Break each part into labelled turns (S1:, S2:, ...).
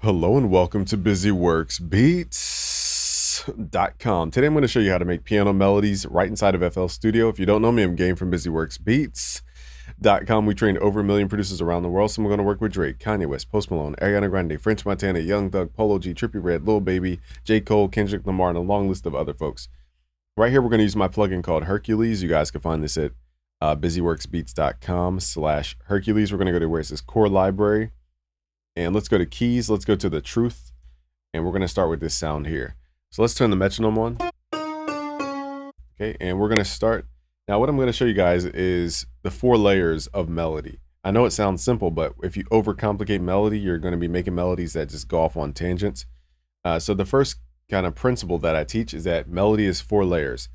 S1: Hello and welcome to BusyWorksBeats.com. Today I'm going to show you how to make piano melodies right inside of FL Studio. If you don't know me, I'm Game from BusyWorksBeats.com. We trained over 1 million producers around the world, so I'm going to work with Drake, Kanye West, Post Malone, Ariana Grande, French Montana, Young Thug, Polo G, Trippie Redd, Lil Baby, J. Cole, Kendrick Lamar, and a long list of other folks. Right here, we're going to use my plugin called Hercules. You guys can find this at BusyWorksBeats.com/Hercules. We're going to go to where it says Core Library. And let's go to keys. Let's go to the truth. And we're going to start with this sound here. So let's turn the metronome on. Okay, and we're going to start. Now what I'm going to show you guys is the 4 layers of melody. I know it sounds simple, but if you overcomplicate melody, you're going to be making melodies that just go off on tangents. So the first kind of principle that I teach is that melody is 4 layers.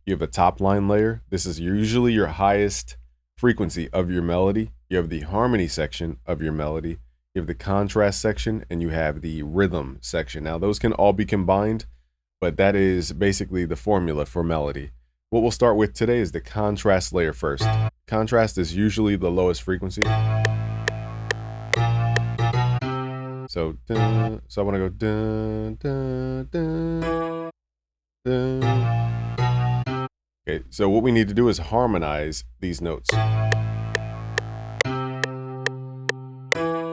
S1: You have a top line layer. This is usually your highest frequency of your melody. You have the harmony section of your melody. You have the contrast section, and you have the rhythm section. Now, those can all be combined, but that is basically the formula for melody. What we'll start with today is the contrast layer first. Contrast is usually the lowest frequency. So I want to go dun, dun, dun, dun. Okay, so what we need to do is harmonize these notes.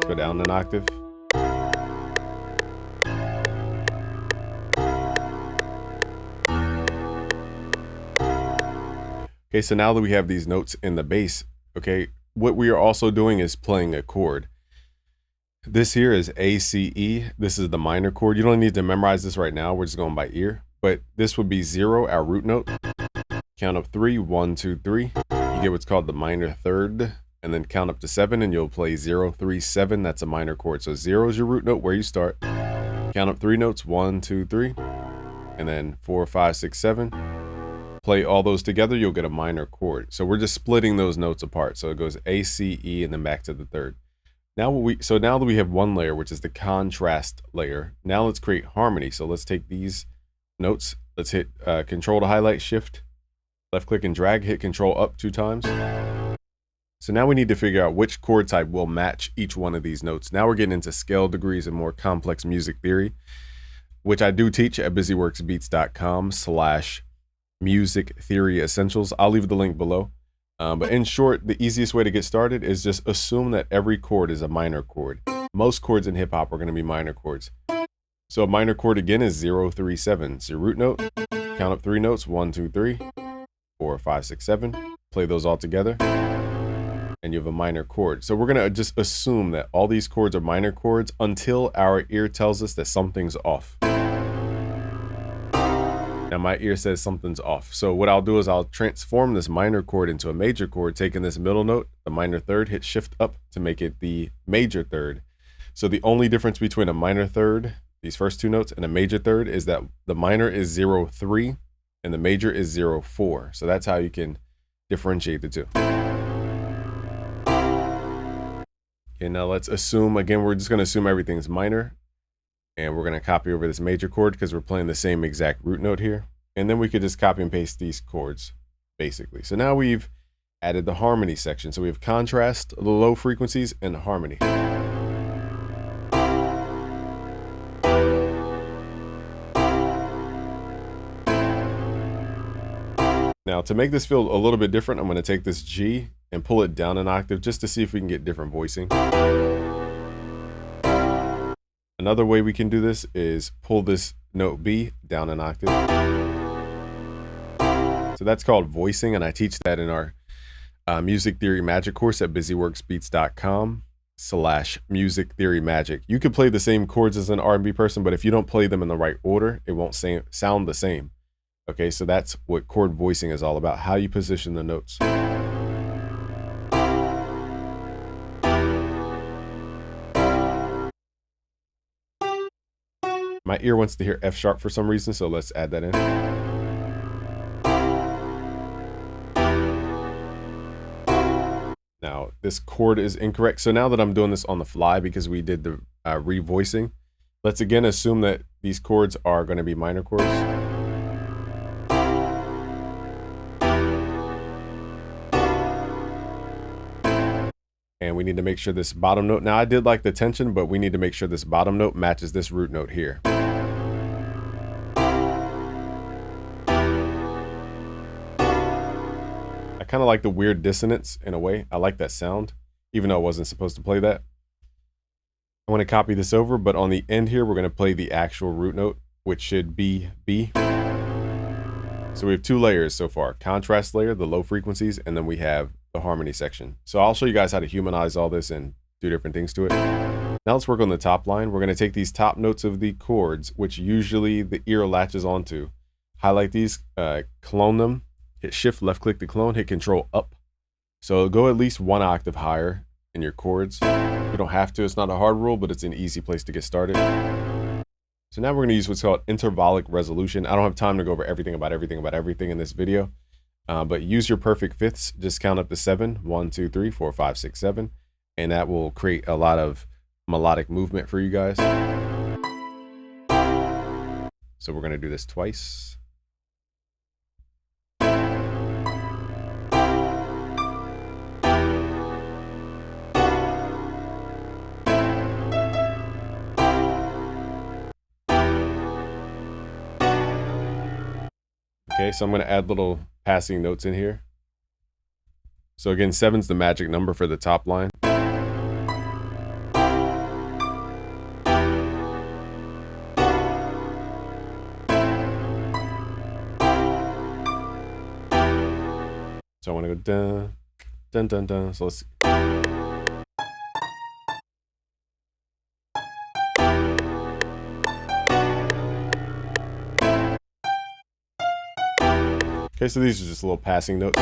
S1: Go down an octave. Okay, so now that we have these notes in the bass, okay, what we are also doing is playing a chord. This here is A, C, E. This is the minor chord. You don't need to memorize this right now. We're just going by ear. But this would be 0, our root note. Count up 3, 1, 2, 3. You get what's called the minor third. And then count up to 7 and you'll play 0, 3, 7. That's a minor chord. So 0 is your root note where you start. Count up 3 notes, 1, 2, 3. And then 4, 5, 6, 7. Play all those together, you'll get a minor chord. So we're just splitting those notes apart. So it goes A, C, E, and then back to the third. Now now that we have one layer, which is the contrast layer, now let's create harmony. So let's take these notes. Let's hit Control to highlight, Shift, left click and drag, hit Control up 2 times. So now we need to figure out which chord type will match each one of these notes. Now we're getting into scale degrees and more complex music theory, which I do teach at BusyWorksBeats.com/Music Theory Essentials. I'll leave the link below. But in short, the easiest way to get started is just assume that every chord is a minor chord. Most chords in hip hop are going to be minor chords. So a minor chord again is 0, 3, 7. It's your root note. Count up 3 notes, 1, 2, 3, 4, 5, 6, 7. Play those all together. And you have a minor chord. So we're going to just assume that all these chords are minor chords until our ear tells us that something's off. Now my ear says something's off. So what I'll do is I'll transform this minor chord into a major chord, taking this middle note, the minor third, hit Shift up to make it the major third. So the only difference between a minor third, these first 2 notes, and a major third is that the minor is 0, 3 and the major is 0, 4. So that's how you can differentiate the two. Okay, now let's assume, again, we're just going to assume everything's minor. And we're going to copy over this major chord because we're playing the same exact root note here. And then we could just copy and paste these chords, basically. So now we've added the harmony section. So we have contrast, the low frequencies, and harmony. Now, to make this feel a little bit different, I'm going to take this G and pull it down an octave just to see if we can get different voicing. Another way we can do this is pull this note B down an octave. So that's called voicing, and I teach that in our Music Theory Magic course at BusyWorksBeats.com/Music Theory Magic. You could play the same chords as an R&B person, but if you don't play them in the right order, it won't sound the same. Okay, so that's what chord voicing is all about, how you position the notes. My ear wants to hear F sharp for some reason, so let's add that in. Now, this chord is incorrect. So now that I'm doing this on the fly because we did the revoicing, let's again assume that these chords are going to be minor chords. And we need to make sure this bottom note, now I did like the tension, but we need to make sure this bottom note matches this root note here. I kind of like the weird dissonance in a way. I like that sound, even though I wasn't supposed to play that. I want to copy this over, but on the end here, we're going to play the actual root note, which should be B. So we have two layers so far, contrast layer, the low frequencies, and then we have the harmony section. So I'll show you guys how to humanize all this and do different things to it. Now let's work on the top line. We're going to take these top notes of the chords, which usually the ear latches onto. Highlight these, clone them, hit shift, left click to clone, hit control up. So it'll go at least one octave higher in your chords. You don't have to, it's not a hard rule, but it's an easy place to get started. So now we're going to use what's called intervallic resolution. I don't have time to go over everything about everything in this video, but use your perfect fifths. Just count up to 7, 1, 2, 3, 4, 5, 6, 7, and that will create a lot of melodic movement for you guys. So we're going to do this twice. Okay, so I'm going to add little passing notes in here. So again, 7's the magic number for the top line. So I want to go dun, dun, dun, dun. So let's see. Okay, so these are just little passing notes.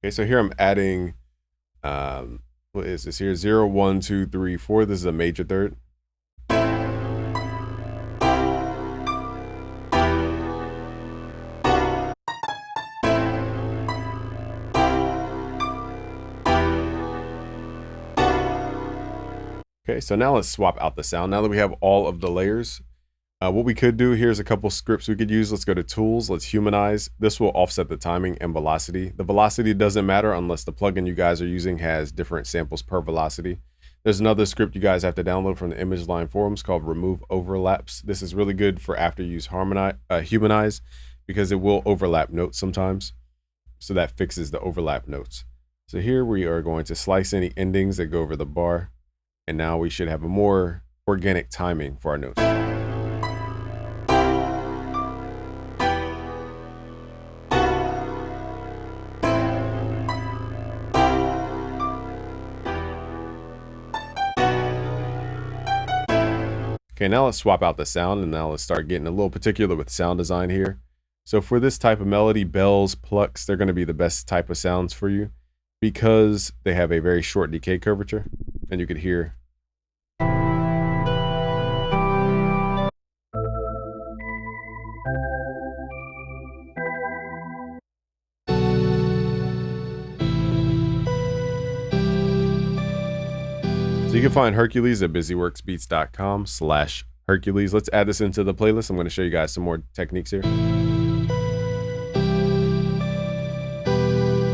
S1: Okay, so here I'm adding, what is this here? 0, 1, 2, 3, 4. This is a major third. Okay, so now let's swap out the sound. Now that we have all of the layers, what we could do, here's a couple scripts we could use. Let's go to tools, let's humanize. This will offset the timing and velocity. The velocity doesn't matter unless the plugin you guys are using has different samples per velocity. There's another script you guys have to download from the Image Line forums called Remove Overlaps. This is really good for after you use humanize, because it will overlap notes sometimes. So that fixes the overlap notes. So here we are going to slice any endings that go over the bar. And now we should have a more organic timing for our notes. Okay, now let's swap out the sound, and now let's start getting a little particular with sound design here. So for this type of melody, bells, plucks, they're going to be the best type of sounds for you because they have a very short decay curvature, and you could hear. So you can find Hercules at busyworksbeats.com/Hercules. Let's add this into the playlist. I'm going to show you guys some more techniques here.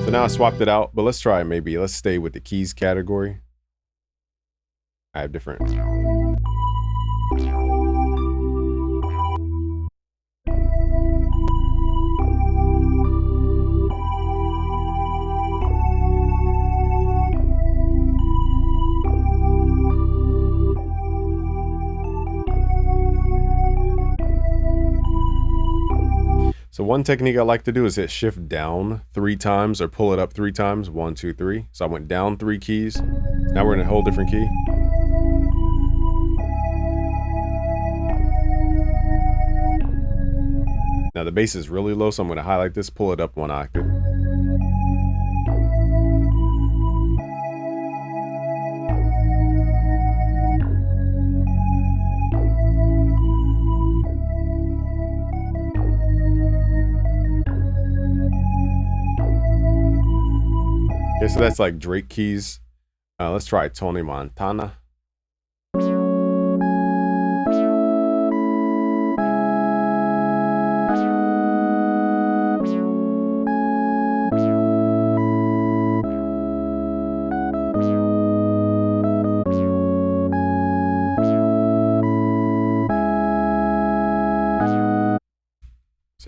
S1: So now I swapped it out, but let's try maybe, let's stay with the keys category. I have different. So one technique I like to do is hit shift down 3 times or pull it up 3 times. 1, 2, 3. So I went down 3 keys. Now we're in a whole different key. Now the bass is really low, so I'm going to highlight this, pull it up 1 octave. Okay, so that's like Drake keys. Let's try Tony Montana.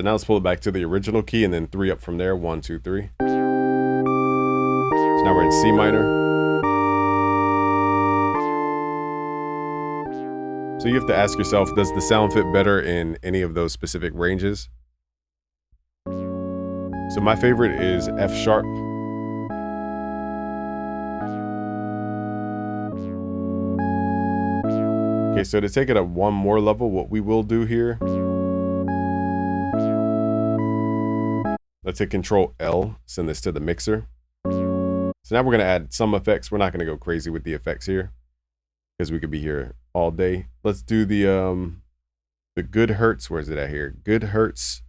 S1: So now let's pull it back to the original key and then 3 up from there. 1, 2, 3. So now we're in C minor. So you have to ask yourself, does the sound fit better in any of those specific ranges? So my favorite is F sharp. Okay, so to take it up one more level, what we will do here, let's hit Control L, send this to the mixer. So now we're gonna add some effects. We're not gonna go crazy with the effects here because we could be here all day. Let's do the Good Hertz. Where's it at here? Good Hertz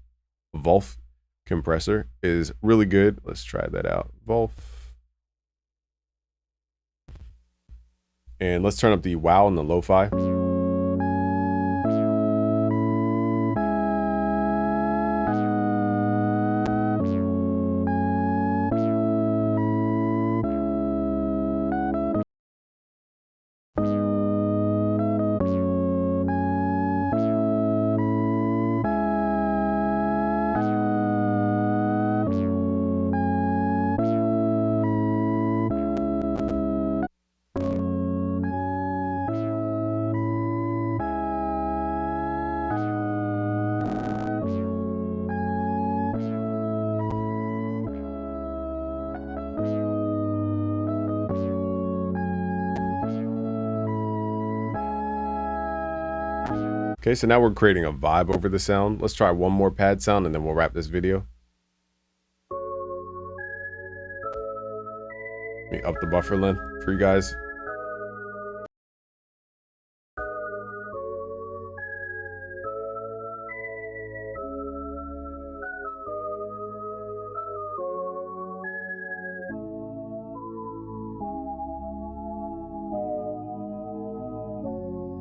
S1: Volf compressor is really good. Let's try that out. Volf. And let's turn up the wow and the lo-fi. Okay, so now we're creating a vibe over the sound. Let's try one more pad sound and then we'll wrap this video. Let me up the buffer length for you guys.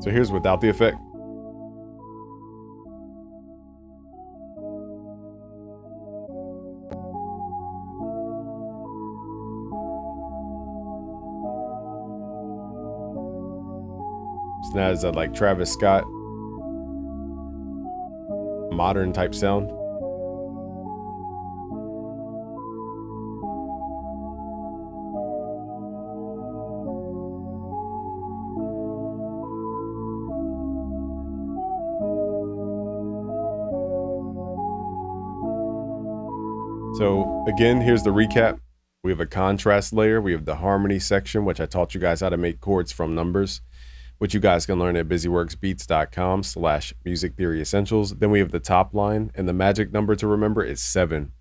S1: So here's without the effect. So now is that like Travis Scott modern type sound. So again, here's the recap. We have a contrast layer. We have the harmony section, which I taught you guys how to make chords from numbers, which you guys can learn at busyworksbeats.com/music theory essentials. Then we have the top line, and the magic number to remember is 7.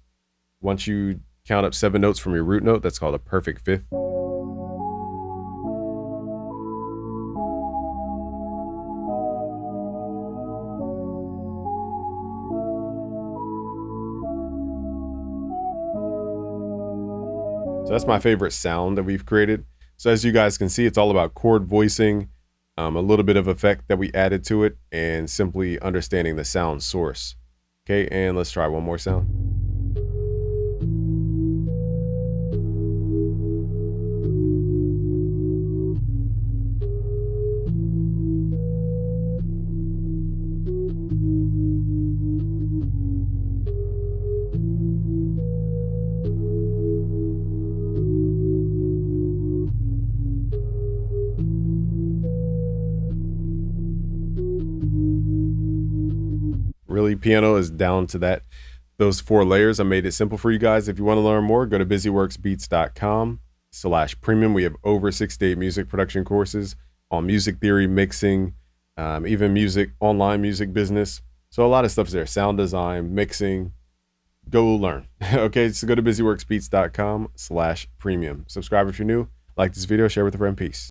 S1: Once you count up 7 notes from your root note, that's called a perfect fifth. So that's my favorite sound that we've created. So as you guys can see, it's all about chord voicing, a little bit of effect that we added to it, and simply understanding the sound source. Okay, and let's try one more sound. Really, piano is down to those 4 layers. I made it simple for you guys. If you want to learn more, go to busyworksbeats.com/premium. We have over 68 music production courses on music theory, mixing, even music, online music business. So a lot of stuff's there. Sound design, mixing. Go learn. Okay, so go to busyworksbeats.com/premium. Subscribe if you're new. Like this video, share with a friend. Peace.